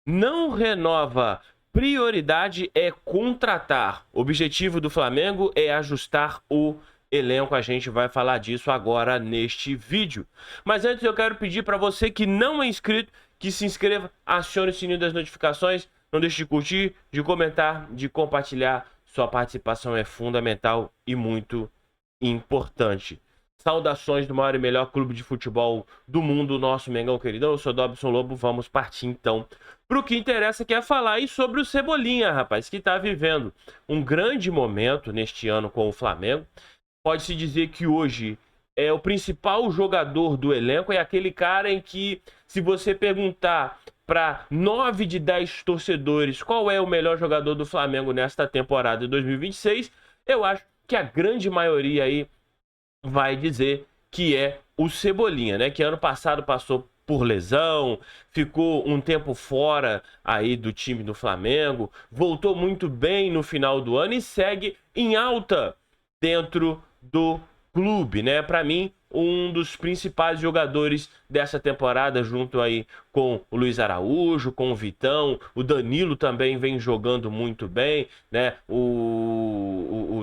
Não renova. Prioridade é contratar. O objetivo do Flamengo é ajustar o elenco. A gente vai falar disso agora neste vídeo. Mas antes eu quero pedir para você que não é inscrito, que se inscreva, acione o sininho das notificações. Não deixe de curtir, de comentar, de compartilhar. Sua participação é fundamental e muito importante. Saudações do maior e melhor clube de futebol do mundo, nosso Mengão queridão. Eu sou Dobson Lobo, vamos partir então pro que interessa, que é falar aí sobre o Cebolinha, rapaz, que tá vivendo um grande momento neste ano com o Flamengo. Pode-se dizer que hoje é o principal jogador do elenco, é aquele cara em que, se você perguntar para 9 de 10 torcedores qual é o melhor jogador do Flamengo nesta temporada de 2026, eu acho que a grande maioria aí vai dizer que é o Cebolinha, né? Que ano passado passou por lesão, ficou um tempo fora aí do time do Flamengo, voltou muito bem no final do ano e segue em alta dentro do clube, né? Para mim, um dos principais jogadores dessa temporada, junto aí com o Luiz Araújo, com o Vitão, o Danilo também vem jogando muito bem, né?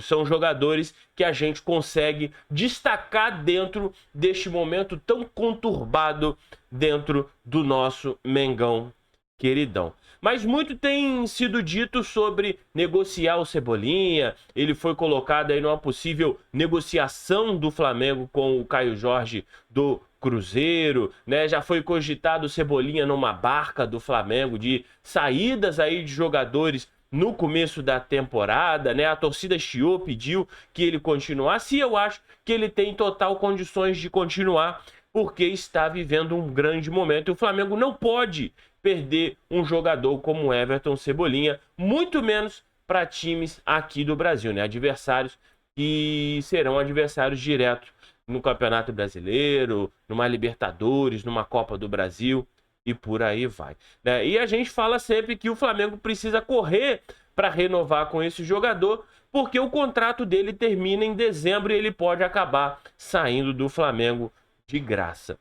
São jogadores que a gente consegue destacar dentro deste momento tão conturbado dentro do nosso Mengão queridão. Mas muito tem sido dito sobre negociar o Cebolinha. Ele foi colocado aí numa possível negociação do Flamengo com o Caio Jorge do Cruzeiro, né? Já foi cogitado o Cebolinha numa barca do Flamengo de saídas aí de jogadores no começo da temporada, né? A torcida chiou, pediu que ele continuasse, e eu acho que ele tem total condições de continuar, porque está vivendo um grande momento e o Flamengo não pode perder um jogador como Everton Cebolinha, muito menos para times aqui do Brasil, né? Adversários que serão adversários diretos no Campeonato Brasileiro, numa Libertadores, numa Copa do Brasil e por aí vai, né? E a gente fala sempre que o Flamengo precisa correr para renovar com esse jogador, porque o contrato dele termina em dezembro e ele pode acabar saindo do Flamengo de graça.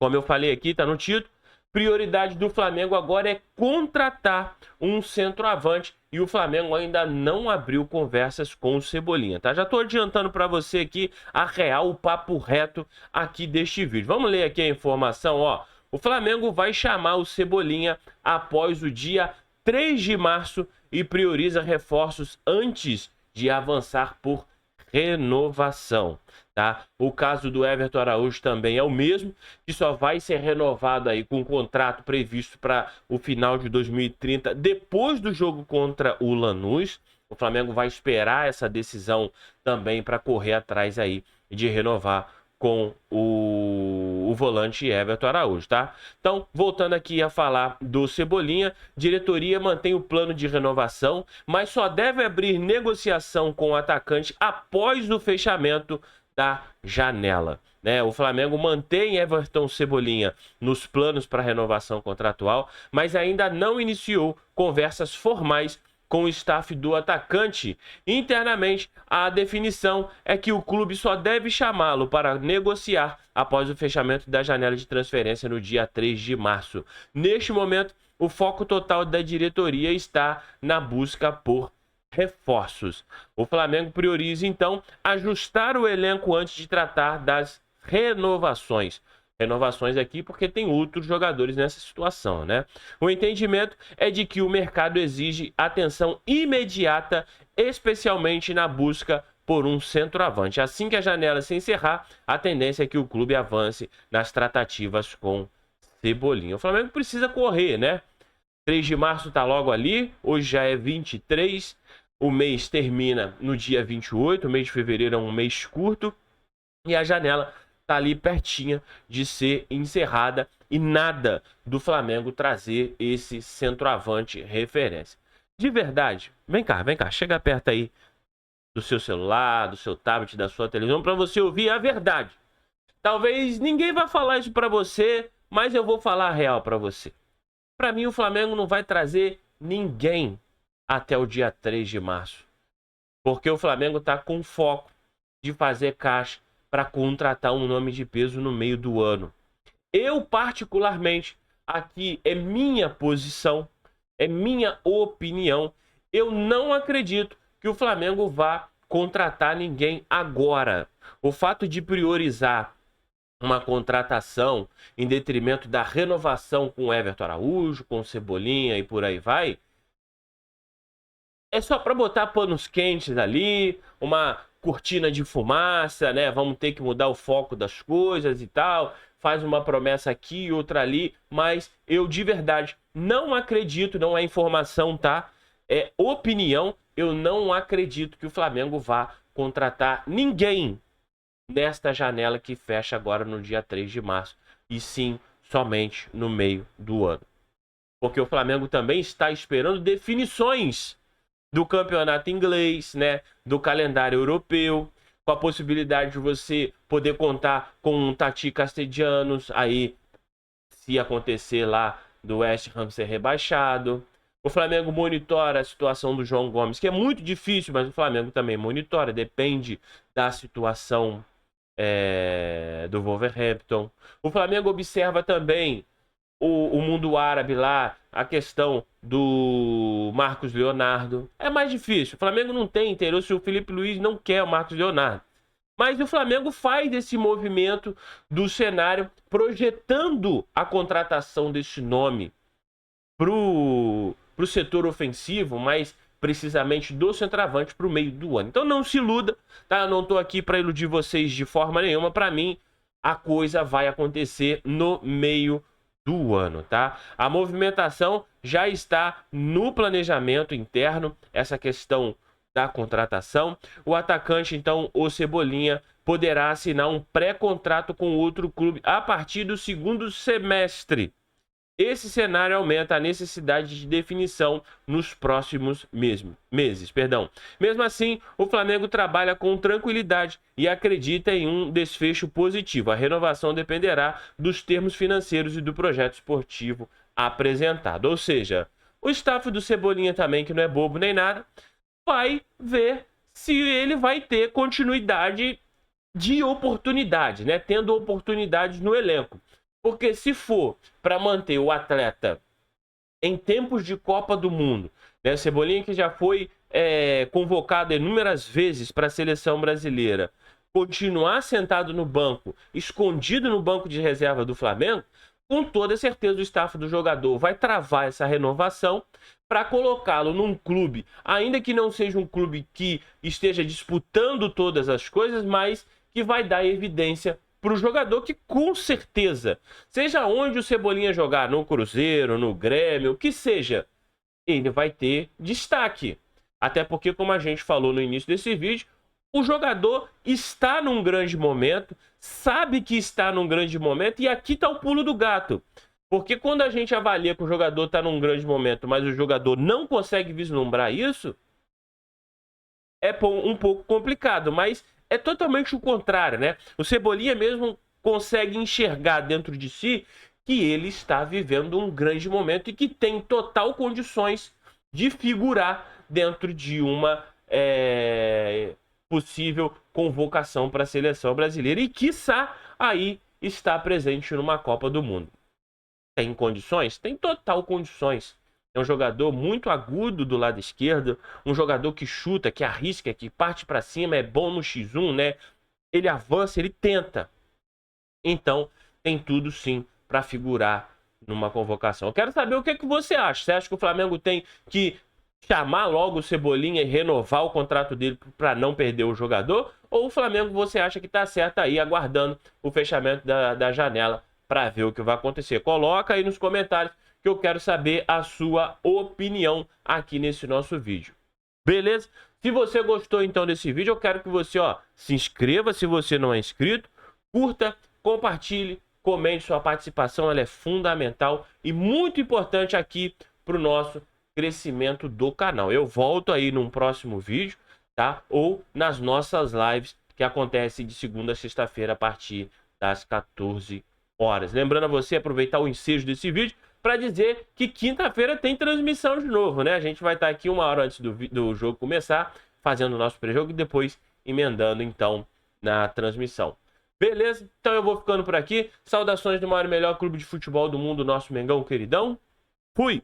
Como eu falei aqui, tá no título, prioridade do Flamengo agora é contratar um centroavante e o Flamengo ainda não abriu conversas com o Cebolinha, tá? Já tô adiantando para você aqui a real, o papo reto aqui deste vídeo. Vamos ler aqui a informação, ó. O Flamengo vai chamar o Cebolinha após o dia 3 de março e prioriza reforços antes de avançar por renovação, tá? O caso do Everton Araújo também é o mesmo, que só vai ser renovado aí com um contrato previsto para o final de 2030, depois do jogo contra o Lanús. O Flamengo vai esperar essa decisão também para correr atrás aí de renovar com o volante Everton Araújo, tá? Então, voltando aqui a falar do Cebolinha, diretoria mantém o plano de renovação, mas só deve abrir negociação com o atacante após o fechamento da janela, né? O Flamengo mantém Everton Cebolinha nos planos para renovação contratual, mas ainda não iniciou conversas formais com o staff do atacante. Internamente, a definição é que o clube só deve chamá-lo para negociar após o fechamento da janela de transferência no dia 3 de março. Neste momento, o foco total da diretoria está na busca por reforços. O Flamengo prioriza, então, ajustar o elenco antes de tratar das renovações. Renovações aqui porque tem outros jogadores nessa situação, né? O entendimento é de que o mercado exige atenção imediata, especialmente na busca por um centroavante. Assim que a janela se encerrar, a tendência é que o clube avance nas tratativas com Cebolinha. O Flamengo precisa correr, né? 3 de março tá logo ali, hoje já é 23, o mês termina no dia 28, o mês de fevereiro é um mês curto e a janela tá ali pertinha de ser encerrada e nada do Flamengo trazer esse centroavante referência. De verdade, vem cá, chega perto aí do seu celular, do seu tablet, da sua televisão, para você ouvir a verdade. Talvez ninguém vai falar isso para você, mas eu vou falar a real para você. Para mim, o Flamengo não vai trazer ninguém até o dia 3 de março, porque o Flamengo tá com foco de fazer caixa para contratar um nome de peso no meio do ano. Eu, particularmente, aqui é minha posição, é minha opinião. Eu não acredito que o Flamengo vá contratar ninguém agora. O fato de priorizar uma contratação em detrimento da renovação com o Everton Araújo, com o Cebolinha e por aí vai, é só para botar panos quentes ali, uma cortina de fumaça, né? Vamos ter que mudar o foco das coisas e tal. Faz uma promessa aqui, outra ali, mas eu de verdade não acredito, não é informação, tá? É opinião, eu não acredito que o Flamengo vá contratar ninguém nesta janela que fecha agora no dia 3 de março, e sim somente no meio do ano. Porque o Flamengo também está esperando definições do campeonato inglês, né, do calendário europeu, com a possibilidade de você poder contar com um Tati Castellanos, aí se acontecer lá do West Ham ser rebaixado. O Flamengo monitora a situação do João Gomes, que é muito difícil, mas o Flamengo também monitora, depende da situação do Wolverhampton. O Flamengo observa também o mundo árabe lá, a questão do Marcos Leonardo. É mais difícil. O Flamengo não tem interesse, o Felipe Luiz não quer o Marcos Leonardo. Mas o Flamengo faz esse movimento do cenário, projetando a contratação desse nome pro setor ofensivo, mas precisamente do centroavante para o meio do ano. Então não se iluda, tá? Eu não estou aqui para iludir vocês de forma nenhuma. Para mim, a coisa vai acontecer no meio do ano, tá? A movimentação já está no planejamento interno, essa questão da contratação. O atacante, então, o Cebolinha, poderá assinar um pré-contrato com outro clube a partir do segundo semestre. Esse cenário aumenta a necessidade de definição nos próximos meses. Mesmo assim, o Flamengo trabalha com tranquilidade e acredita em um desfecho positivo. A renovação dependerá dos termos financeiros e do projeto esportivo apresentado. Ou seja, o staff do Cebolinha também, que não é bobo nem nada, vai ver se ele vai ter continuidade de oportunidade, né? Tendo oportunidades no elenco. Porque se for para manter o atleta em tempos de Copa do Mundo, né? Cebolinha, que já foi convocado inúmeras vezes para a seleção brasileira, continuar sentado no banco, escondido no banco de reserva do Flamengo, com toda certeza o staff do jogador vai travar essa renovação para colocá-lo num clube, ainda que não seja um clube que esteja disputando todas as coisas, mas que vai dar evidência para o jogador que, com certeza, seja onde o Cebolinha jogar, no Cruzeiro, no Grêmio, o que seja, ele vai ter destaque. Até porque, como a gente falou no início desse vídeo, o jogador está num grande momento, sabe que está num grande momento, e aqui está o pulo do gato. Porque quando a gente avalia que o jogador está num grande momento, mas o jogador não consegue vislumbrar isso, é um pouco complicado, mas é totalmente o contrário, né? O Cebolinha mesmo consegue enxergar dentro de si que ele está vivendo um grande momento e que tem total condições de figurar dentro de uma possível convocação para a seleção brasileira e, quiçá, aí está presente numa Copa do Mundo. Tem condições? Tem total condições. É um jogador muito agudo do lado esquerdo, um jogador que chuta, que arrisca, que parte para cima, é bom no X1, né? Ele avança, ele tenta. Então, tem tudo sim para figurar numa convocação. Eu quero saber o que você acha. Você acha que o Flamengo tem que chamar logo o Cebolinha e renovar o contrato dele para não perder o jogador? Ou o Flamengo você acha que está certo aí, aguardando o fechamento da janela para ver o que vai acontecer? Coloca aí nos comentários que eu quero saber a sua opinião aqui nesse nosso vídeo. Beleza? Se você gostou então desse vídeo, eu quero que você se inscreva se você não é inscrito, curta, compartilhe, comente. Sua participação, ela é fundamental e muito importante aqui para o nosso crescimento do canal. Eu volto aí num próximo vídeo, tá? Ou nas nossas lives que acontecem de segunda a sexta-feira a partir das 14 horas. Lembrando a você aproveitar o ensejo desse vídeo para dizer que quinta-feira tem transmissão de novo, né? A gente vai estar aqui 1 hora antes do jogo começar, fazendo o nosso pré-jogo e depois emendando, então, na transmissão. Beleza? Então eu vou ficando por aqui. Saudações do maior e melhor clube de futebol do mundo, nosso Mengão queridão. Fui!